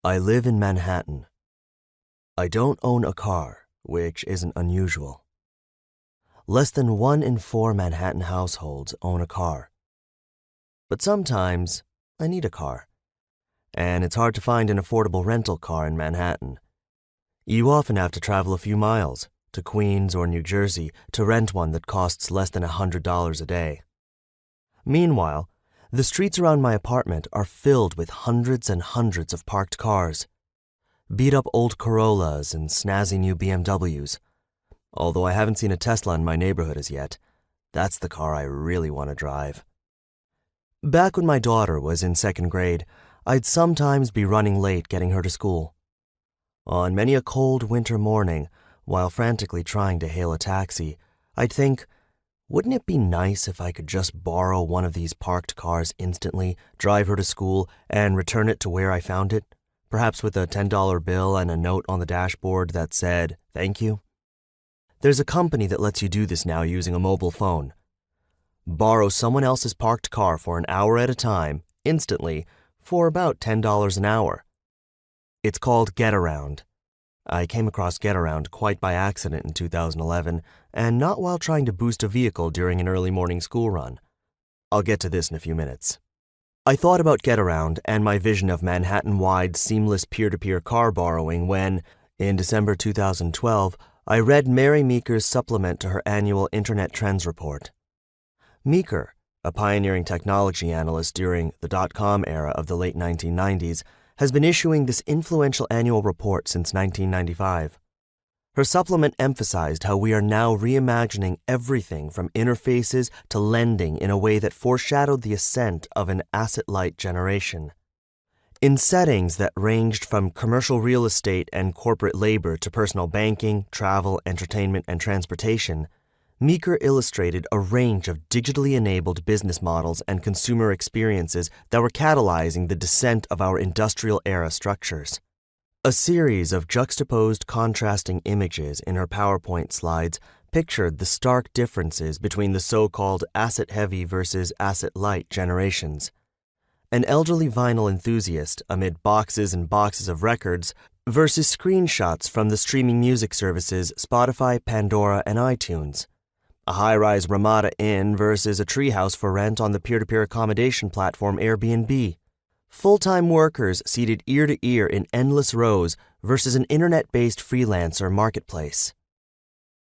I live in Manhattan. I don't own a car, which isn't unusual. Less than 1 in 4 Manhattan households own a car. But sometimes I need a car, and it's hard to find an affordable rental car in Manhattan. You often have to travel a few miles to Queens or New Jersey to rent one that costs less than $100 a day. Meanwhile, the streets around my apartment are filled with hundreds and hundreds of parked cars, beat-up old Corollas and snazzy new BMWs. Although I haven't seen a Tesla in my neighborhood as yet, that's the car I really want to drive. Back when my daughter was in 2nd grade, I'd sometimes be running late getting her to school. On many a cold winter morning, while frantically trying to hail a taxi, I'd think, wouldn't it be nice if I could just borrow one of these parked cars instantly, drive her to school, and return it to where I found it, perhaps with a $10 bill and a note on the dashboard that said, "Thank you"? There's a company that lets you do this now using a mobile phone. Borrow someone else's parked car for an hour at a time, instantly, for about $10 an hour. It's called Getaround. I came across Getaround quite by accident in 2011, and not while trying to boost a vehicle during an early morning school run. I'll get to this in a few minutes. I thought about Getaround and my vision of Manhattan-wide seamless peer-to-peer car borrowing when, in December 2012, I read Mary Meeker's supplement to her annual Internet Trends report. Meeker, a pioneering technology analyst during the dot-com era of the late 1990s, has been issuing this influential annual report since 1995. Her supplement emphasized how we are now reimagining everything from interfaces to lending in a way that foreshadowed the ascent of an asset-light generation. In settings that ranged from commercial real estate and corporate labor to personal banking, travel, entertainment, and transportation, Meeker illustrated a range of digitally enabled business models and consumer experiences that were catalyzing the descent of our industrial-era structures. A series of juxtaposed contrasting images in her PowerPoint slides pictured the stark differences between the so-called asset-heavy versus asset-light generations. An elderly vinyl enthusiast amid boxes and boxes of records versus screenshots from the streaming music services Spotify, Pandora, and iTunes. A high-rise Ramada Inn versus a treehouse for rent on the peer-to-peer accommodation platform Airbnb. Full-time workers seated ear to ear in endless rows versus an internet-based freelancer marketplace.